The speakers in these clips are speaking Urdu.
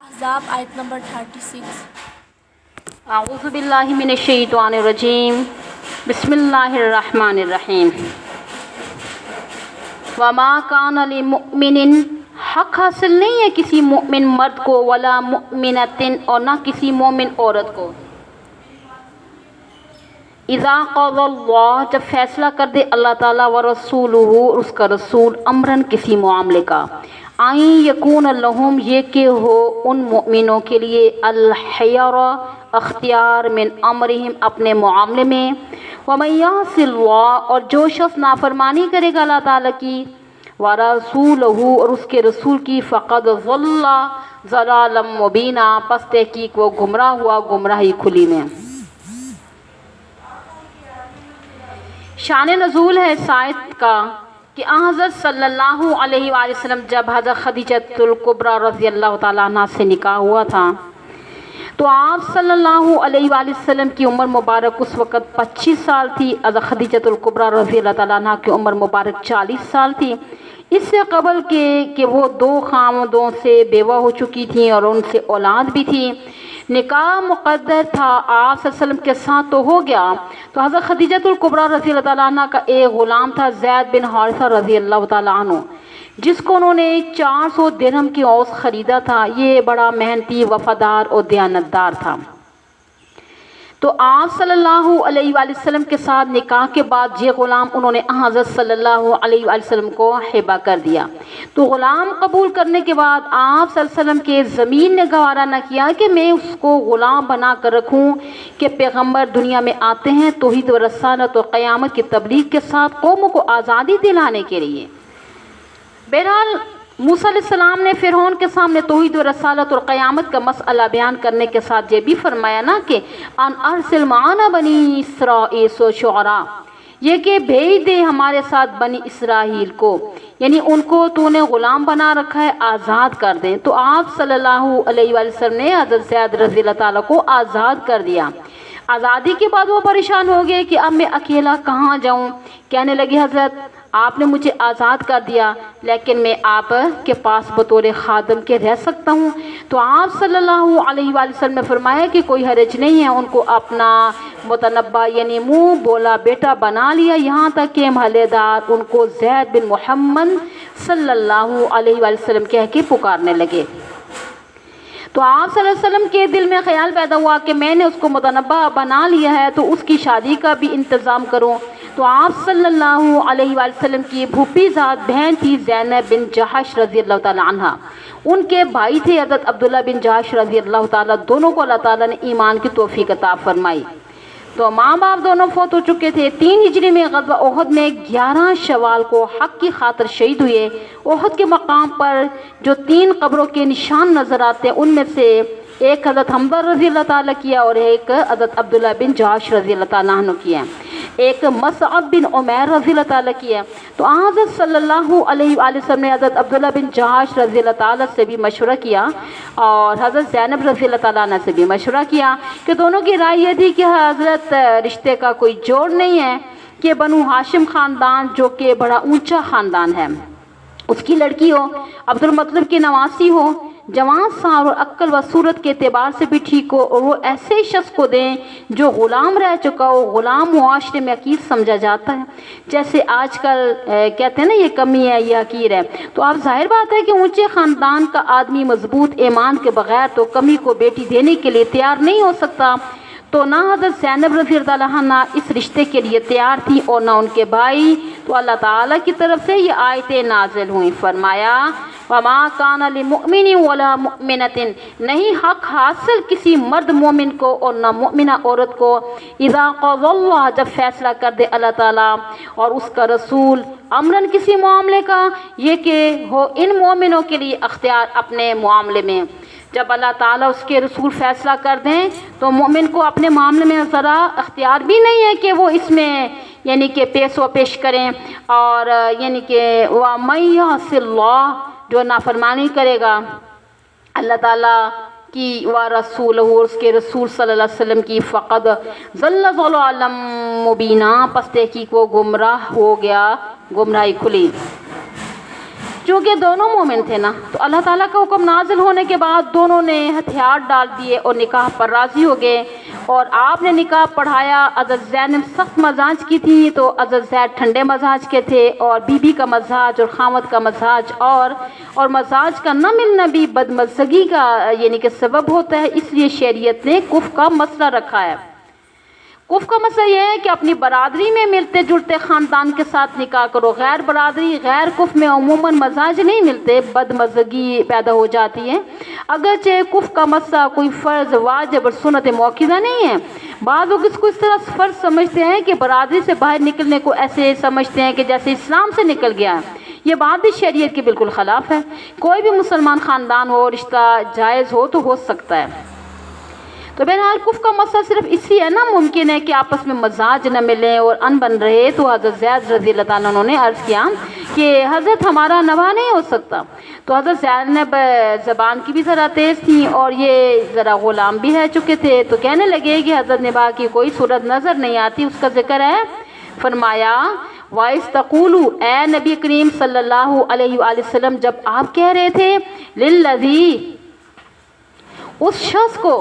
احزاب آیت نمبر 36۔ اعوذ باللہ من الشیطان الرجیم، بسم اللہ الرحمن الرحیم۔ وما کان لمؤمن، حق حاصل نہیں ہے کسی مومن مرد کو، ولا مؤمنۃ، اور نہ کسی مومن عورت کو، اذا قضى اللہ، جب فیصلہ کر دے اللہ تعالیٰ، ورسولہ، اور اس کا رسول، امرن کسی معاملے کا، ان یکون لہم، یہ کہ ہو ان مؤمنوں کے لیے، الخیرہ، اختیار، من امرہم، اپنے معاملے میں، ومن یعص اللہ، اور جو شخص نافرمانی کرے گا اللہ تعالیٰ کی، ورسولہ، اور اس کے رسول کی، فقد ضل ضلالا مبینا، پس تحقیق وہ گمراہ ہوا گمراہی کھلی میں۔ شان نزول ہے اس آیت کا کہ حضرت صلی اللہ علیہ وآلہ وسلم جب حضرت خدیجۃ الکبریٰ رضی اللہ تعالیٰ عنہ سے نکاح ہوا تھا تو آپ صلی اللہ علیہ وآلہ وسلم کی عمر مبارک اس وقت 25 سال تھی، حضرت خدیجۃ الکبریٰ رضی اللہ تعالیٰ عنہ کی عمر مبارک 40 سال تھی۔ اس سے قبل کہ وہ 2 خاوندوں سے بیوہ ہو چکی تھیں اور ان سے اولاد بھی تھی، نکاح مقدر تھا آپ صلی اللہ علیہ وسلم کے ساتھ تو ہو گیا۔ تو حضرت خدیجۃ الکبریٰ رضی اللہ تعالیٰ عنہ کا ایک غلام تھا، زید بن حارثہ رضی اللہ تعالیٰ عنہ، جس کو انہوں نے 400 درہم کی اوس خریدا تھا۔ یہ بڑا محنتی، وفادار اور دیانتدار تھا۔ تو آپ صلی اللہ علیہ وآلہ وسلم کے ساتھ نکاح کے بعد یہ غلام انہوں نے حضرت صلی اللہ علیہ وآلہ وسلم کو ہبہ کر دیا۔ تو غلام قبول کرنے کے بعد آپ صلی اللہ علیہ وسلم کے زمین نے گوارا نہ کیا کہ میں اس کو غلام بنا کر رکھوں کہ پیغمبر دنیا میں آتے ہیں توحید و رسالت اور قیامت کی تبلیغ کے ساتھ قوموں کو آزادی دلانے کے لیے۔ بہرحال موسیٰ علیہ السلام نے فرعون کے سامنے توحید و رسالت اور قیامت کا مسئلہ بیان کرنے کے ساتھ یہ بھی فرمایا نا کہ ان ارسل معنا بنی اسرائیل شعراء، یہ کہ بھیج دے ہمارے ساتھ بنی اسرائیل کو، یعنی ان کو تو نے غلام بنا رکھا ہے، آزاد کر دیں۔ تو آپ صلی اللہ علیہ وآلہ وسلم نے حضرت زید رضی اللہ تعالیٰ کو آزاد کر دیا۔ آزادی کے بعد وہ پریشان ہو گئے کہ اب میں اکیلا کہاں جاؤں۔ کہنے لگے حضرت آپ نے مجھے آزاد کر دیا لیکن میں آپ کے پاس بطور خادم کے رہ سکتا ہوں۔ تو آپ صلی اللہ علیہ وآلہ وسلم نے فرمایا کہ کوئی حرج نہیں ہے، ان کو اپنا متنبع یعنی منہ بولا بیٹا بنا لیا، یہاں تک کہ محلے دار ان کو زید بن محمد صلی اللہ علیہ وآلہ وسلم کہہ کے پکارنے لگے۔ تو آپ صلی اللہ علیہ وسلم کے دل میں خیال پیدا ہوا کہ میں نے اس کو متنبع بنا لیا ہے تو اس کی شادی کا بھی انتظام کروں۔ تو آپ صلی اللہ علیہ وآلہ وسلم کی پھوپھی ذات بہن تھی زینب بن جحش رضی اللہ تعالیٰ عنہ، ان کے بھائی تھے حضرت عبداللہ بن جحش رضی اللہ تعالیٰ، دونوں کو اللہ تعالیٰ نے ایمان کی توفیق عطا فرمائی۔ تو ماں باپ دونوں فوت ہو چکے تھے۔ 3 ہجری میں غزوہ احد میں 11 شوال کو حق کی خاطر شہید ہوئے۔ احد کے مقام پر جو 3 قبروں کے نشان نظر آتے ہیں ان میں سے ایک حضرت حمزہ رضی اللہ تعالیٰ کیا اور ایک حضرت عبداللہ بن جحش رضی اللہ تعالیٰ عنہ کیا، ایک مصعب بن عمیر رضی اللہ تعالیٰ کیا۔ تو حضرت صلی اللہ علیہ وآلہ وسلم نے حضرت عبداللہ بن جحش رضی اللہ تعالیٰ سے بھی مشورہ کیا اور حضرت زینب رضی اللہ تعالیٰ عنہ سے بھی مشورہ کیا کہ دونوں کی رائے یہ تھی کہ حضرت رشتے کا کوئی جوڑ نہیں ہے کہ بنو ہاشم خاندان جو کہ بڑا اونچا خاندان ہے اس کی لڑکی ہو، عبد المطلب کی نواسی ہو، جوان سار اور عقل و صورت کے اعتبار سے بھی ٹھیک ہو، اور وہ ایسے شخص کو دیں جو غلام رہ چکا ہو۔ غلام معاشرے میں حقیر سمجھا جاتا ہے، جیسے آج کل کہتے ہیں نا یہ کمی ہے، یہ حقیر ہے۔ تو اب ظاہر بات ہے کہ اونچے خاندان کا آدمی مضبوط ایمان کے بغیر تو کمی کو بیٹی دینے کے لیے تیار نہیں ہو سکتا۔ تو نہ حضرت زینب رضی اللہ عنہ اس رشتے کے لیے تیار تھی اور نہ ان کے بھائی۔ تو اللہ تعالیٰ کی طرف سے یہ آیتیں نازل ہوئیں، فرمایا وما کان لمؤمن ولا مؤمنۃ، نہیں حق حاصل کسی مرد مومن کو اور نہ مؤمنہ عورت کو، اذا قضى اللہ، جب فیصلہ کر دے اللہ تعالیٰ اور اس کا رسول، امرن کسی معاملے کا، یہ کہ ہو ان مومنوں کے لیے اختیار اپنے معاملے میں۔ جب اللہ تعالیٰ اس کے رسول فیصلہ کر دیں تو مومن کو اپنے معاملے میں ذرا اختیار بھی نہیں ہے کہ وہ اس میں یعنی کہ پیش و پیش کریں، اور یعنی کہ وَمَن يَعْصِ اللَّهَ، جو نافرمانی کرے گا اللہ تعالیٰ کی ورسولہ، اس کے رسول صلی اللہ علیہ وسلم کی، فقد ضل ضلالا مبینا، پس تحقیق وہ گمراہ ہو گیا گمراہی کھلی۔ چونکہ دونوں مومن تھے نا، تو اللہ تعالیٰ کا حکم نازل ہونے کے بعد دونوں نے ہتھیار ڈال دیے اور نکاح پر راضی ہو گئے، اور آپ نے نکاح پڑھایا۔ حضرت زینب سخت مزاج کی تھی تو حضرت زید ٹھنڈے مزاج کے تھے، اور بی کا مزاج اور خامد کا مزاج اور مزاج کا نہ ملنا بھی بدمزگی کا یعنی کہ سبب ہوتا ہے، اس لیے شریعت نے کف کا مسئلہ رکھا ہے۔ کف کا مسئلہ یہ ہے کہ اپنی برادری میں ملتے جلتے خاندان کے ساتھ نکاح کرو، غیر برادری غیر کف میں عموماً مزاج نہیں ملتے، بدمزگی پیدا ہو جاتی ہے۔ اگرچہ کف کا مسئلہ کوئی فرض واجب اور سنت موقدہ نہیں ہے، بعض لوگ اس کو اس طرح فرض سمجھتے ہیں کہ برادری سے باہر نکلنے کو ایسے سمجھتے ہیں کہ جیسے اسلام سے نکل گیا ہے۔ یہ بات بھی شریعت کے بالکل خلاف ہے۔ کوئی بھی مسلمان خاندان ہو، رشتہ جائز ہو تو ہو سکتا ہے۔ تو بہرحال کف کا مسئلہ صرف اسی ہے نا ممکن ہے کہ آپس میں مزاج نہ ملیں اور ان بن رہے، تو حضرت زید رضی اللہ تعالیٰ عنہ نے عرض کیا کہ حضرت ہمارا نبھا نہیں ہو سکتا، تو حضرت زینب زبان کی بھی ذرا تیز تھیں اور یہ ذرا غلام بھی رہ چکے تھے، تو کہنے لگے کہ حضرت نبھا کی کوئی صورت نظر نہیں آتی، اس کا ذکر ہے۔ فرمایا وَإِذْ تَقُولُ، اے نبی کریم صلی اللہ علیہ وآلہ وسلم جب آپ کہہ رہے تھے لِلَّذِي، اس شخص کو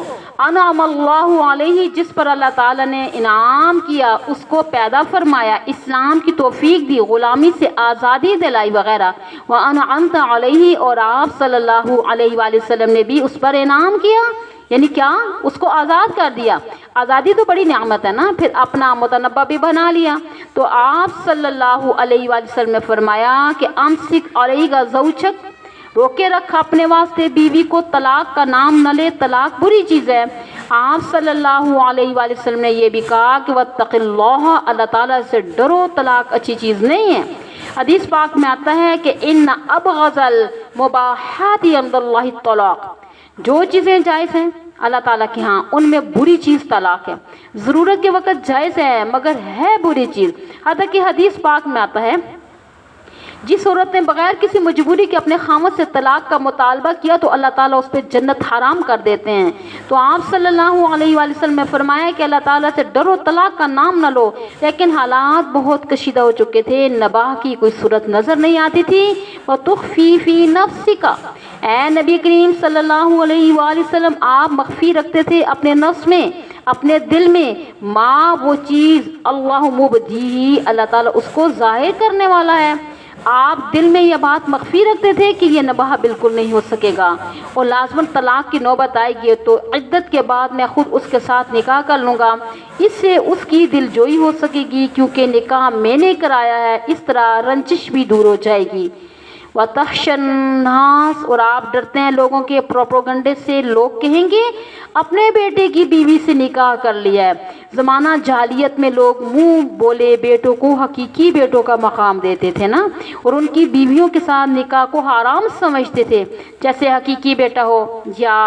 انعم اللہ علیہ جس پر اللہ تعالیٰ نے انعام کیا، اس کو پیدا فرمایا، اسلام کی توفیق دی، غلامی سے آزادی دلائی وغیرہ، وَأَنْعَمْتَ علیہ، اور آپ صلی اللہ علیہ وآلہ وسلم نے بھی اس پر انعام کیا، یعنی کیا اس کو آزاد کر دیا۔ آزادی تو بڑی نعمت ہے نا، پھر اپنا متنبع بھی بنا لیا۔ تو آپ صلی اللہ علیہ وآلہ وسلم نے فرمایا کہ امسک علیک زوجک، روکے رکھا اپنے واسطے بیوی کو، طلاق کا نام نہ لے، طلاق بری چیز ہے۔ آپ صلی اللہ علیہ وآلہ وسلم نے یہ بھی کہا کہ واتق اللہ، اللہ تعالیٰ سے ڈرو، طلاق اچھی چیز نہیں ہے۔ حدیث پاک میں آتا ہے کہ ان ابغض المباحات عند اللہ الطلاق، جو چیزیں جائز ہیں اللہ تعالیٰ کے ہاں ان میں بری چیز طلاق ہے۔ ضرورت کے وقت جائز ہے مگر ہے بری چیز، حتیٰ کہ حدیث پاک میں آتا ہے جس عورت نے بغیر کسی مجبوری کے اپنے خامد سے طلاق کا مطالبہ کیا تو اللہ تعالیٰ اس پہ جنت حرام کر دیتے ہیں۔ تو آپ صلی اللہ علیہ وآلہ وسلم نے فرمایا کہ اللہ تعالیٰ سے ڈرو، طلاق کا نام نہ لو، لیکن حالات بہت کشیدہ ہو چکے تھے، نباہ کی کوئی صورت نظر نہیں آتی تھی۔ وَتُخْفِي فِي نَفْسِكَ، اے نبی کریم صلی اللہ علیہ وآلہ وسلم آپ مخفی رکھتے تھے اپنے نفس میں، اپنے دل میں، ماں وہ چیز اللہ مبدی، اللہ تعالیٰ اس کو ظاہر کرنے والا ہے۔ آپ دل میں یہ بات مخفی رکھتے تھے کہ یہ نباہ بالکل نہیں ہو سکے گا، اور لازماً طلاق کی نوبت آئے گی تو عدت کے بعد میں خود اس کے ساتھ نکاح کر لوں گا، اس سے اس کی دل جوئی ہو سکے گی کیونکہ نکاح میں نے کرایا ہے، اس طرح رنجش بھی دور ہو جائے گی۔ وَتَخْشَى النَّاسَ، اور آپ ڈرتے ہیں لوگوں کے پروپیگنڈے سے، لوگ کہیں گے اپنے بیٹے کی بیوی سے نکاح کر لیا ہے۔ زمانہ جاہلیت میں لوگ منہ بولے بیٹوں کو حقیقی بیٹوں کا مقام دیتے تھے نا، اور ان کی بیویوں کے ساتھ نکاح کو حرام سمجھتے تھے، جیسے حقیقی بیٹا ہو یا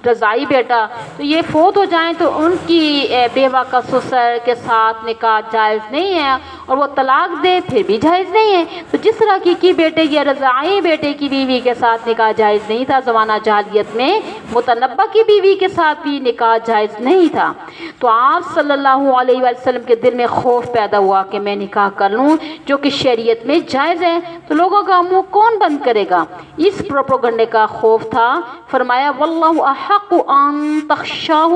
رضائی بیٹا، تو یہ فوت ہو جائیں تو ان کی بیوہ کا سسر کے ساتھ نکاح جائز نہیں ہے، اور وہ طلاق دے پھر بھی جائز نہیں ہے۔ تو جس طرح حقیقی بیٹے یا رضائی بیٹے کی بیوی کے ساتھ نکاح جائز نہیں تھا، زمانہ جاہلیت میں متنبع کی بیوی کے ساتھ بھی نکاح جائز نہیں تھا۔ تو آپ صلی اللہ علیہ وآلہ وسلم کے دل میں خوف پیدا ہوا کہ میں نکاح کر لوں جو کہ شریعت میں جائز ہے، تو لوگوں کا منہ کون بند کرے گا، اس پروپیگنڈے کا خوف تھا۔ فرمایا واللہ احق ان تخشاہ،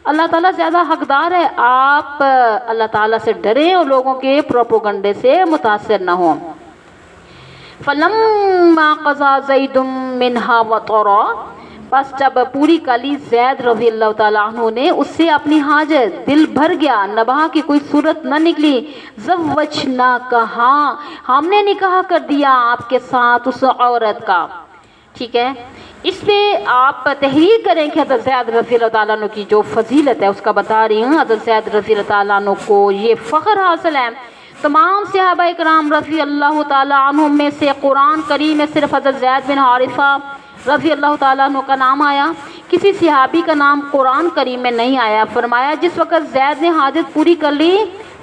اللہ تعالیٰ زیادہ حقدار ہے آپ اللہ تعالیٰ سے ڈریں اور لوگوں کے پروپیگنڈے سے متاثر نہ ہوں۔ فلما قضى زید منها وطرا، بس جب پوری کر لی زید رضی اللہ تعالیٰ عنہ نے اس سے اپنی حاجت، دل بھر گیا، نباہ کی کوئی صورت نہ نکلی، زوجناکہا، ہم نے نکاح کر دیا آپ کے ساتھ اس عورت کا۔ ٹھیک ہے، اس پہ آپ تحریر کریں کہ حضرت زید رضی اللہ تعالیٰ عنہ کی جو فضیلت ہے اس کا بتا رہی ہوں۔ حضرت زید رضی اللہ تعالیٰ عنہ کو یہ فخر حاصل ہے، تمام صحابہ اکرام رضی اللہ تعالیٰ عنہ میں سے قرآن کریم میں صرف حضرت زید بن حارثہ رضی اللہ تعالیٰ عنہ کا نام آیا، کسی صحابی کا نام قرآن کریم میں نہیں آیا۔ فرمایا جس وقت زید نے حاجت پوری کر لی،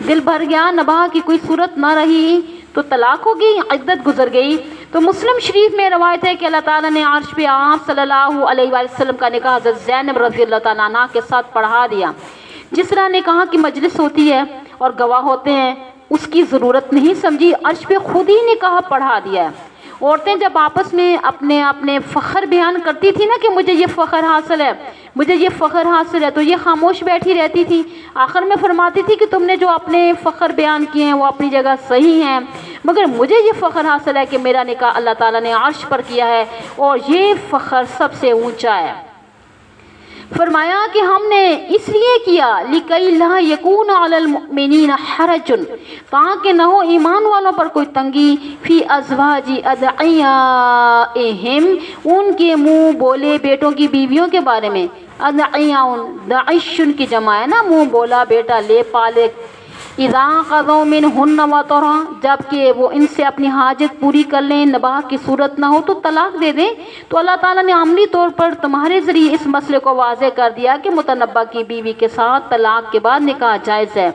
دل بھر گیا، نباہ کی کوئی صورت نہ رہی تو طلاق ہو گئی، عدت گزر گئی۔ تو مسلم شریف میں روایت ہے کہ اللہ تعالیٰ نے عرش پہ آپ صلی اللہ علیہ وآلہ وسلم کا نکاح حضرت زینب رضی اللہ تعالیٰ عنہ کے ساتھ پڑھا دیا۔ جس طرح نکاح کی مجلس ہوتی ہے اور گواہ ہوتے ہیں، اس کی ضرورت نہیں سمجھی، عرش پہ خود ہی نکاح پڑھا دیا ہے، عورتیں جب آپس میں اپنے فخر بیان کرتی تھی نا کہ مجھے یہ فخر حاصل ہے، مجھے یہ فخر حاصل ہے، تو یہ خاموش بیٹھی رہتی تھی. آخر میں فرماتی تھی کہ تم نے جو اپنے فخر بیان کیے ہیں وہ اپنی جگہ صحیح ہیں، مگر مجھے یہ فخر حاصل ہے کہ میرا نکاح اللہ تعالیٰ نے عرش پر کیا ہے اور یہ فخر سب سے اونچا ہے. فرمایا کہ ہم نے اس لیے کیا لِكَيْ لَا يَكُونَ عَلَى الْمُؤْمِنِينَ حَرَجٌ، تاکہ نہ ہو ایمان والوں پر کوئی تنگی فی ازواج ادعیائہم، ان کے منہ بولے بیٹوں کی بیویوں کے بارے میں. ادعیاء دعشن کی جمع ہے نا، منہ بولا بیٹا لے پالے. اذا قضوا منہن وطرا، جب کہ وہ ان سے اپنی حاجت پوری کر لیں، نباہ کی صورت نہ ہو تو طلاق دے دیں. تو اللہ تعالیٰ نے عملی طور پر تمہارے ذریعے اس مسئلے کو واضح کر دیا کہ متنبہ کی بیوی کے ساتھ طلاق کے بعد نکاح جائز ہے.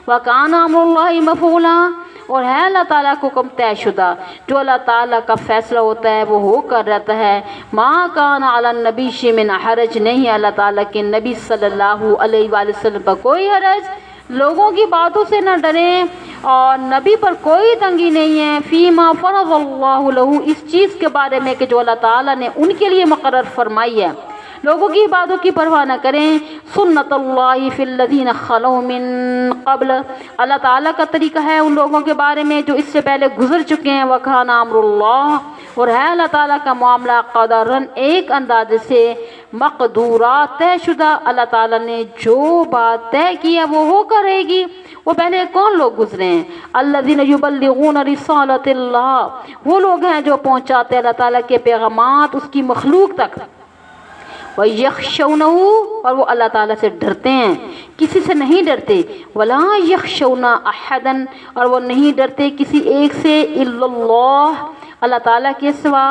وَكَانَ أَمْرُ اللَّهِ مَفْعُولًا، اور ہے اللہ تعالیٰ کو حکم طے شدہ، جو اللہ تعالیٰ کا فیصلہ ہوتا ہے وہ ہو کر رہتا ہے. مَا كَانَ عَلَى النَّبِيِّ مِنْ حَرَجٍ، نہیں اللہ تعالیٰ کے نبی صلی اللہ علیہ وآلہ وسلم پر کوئی حرج. لوگوں کی باتوں سے نہ ڈریں اور نبی پر کوئی تنگی نہیں ہے. فیما فرض اللہ لہ، اس چیز کے بارے میں کہ جو اللہ تعالیٰ نے ان کے لیے مقرر فرمائی ہے. لوگوں کی باتوں کی پرواہ نہ کریں. سنت اللہ فی الذین خلو من قبل، اللہ تعالیٰ کا طریقہ ہے ان لوگوں کے بارے میں جو اس سے پہلے گزر چکے ہیں. وکان امر اللہ، اور ہے اللہ تعالیٰ کا معاملہ قدرن، ایک اندازے سے مقدورات طے شدہ. اللہ تعالیٰ نے جو بات طے کی ہے وہ ہو کر رہے گی. وہ پہلے کون لوگ گزرے ہیں؟ الذین یبلغون رسالۃ اللہ، وہ لوگ ہیں جو پہنچاتے ہیں اللہ تعالیٰ کے پیغامات اس کی مخلوق تک. وَيَخْشَوْنَهُ، اور وہ اللہ تعالیٰ سے ڈرتے ہیں، کسی سے نہیں ڈرتے. وَلَا يَخْشَوْنَ أَحَدًا، اور وہ نہیں ڈرتے کسی ایک سے. إِلَّا اللَّهُ، اللہ تعالیٰ کے سوا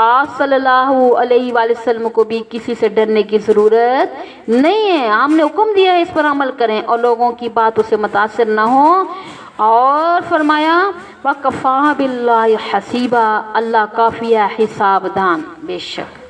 آپ صلی اللہ علیہ وآلہ وسلم کو بھی کسی سے ڈرنے کی ضرورت نہیں ہے. ہم نے حکم دیا ہے اس پر عمل کریں اور لوگوں کی باتوں سے متاثر نہ ہوں. اور فرمایا وَكَفَى بِاللَّهِ حَسِيبًا، اللہ کافی ہے حساب دان. بے شک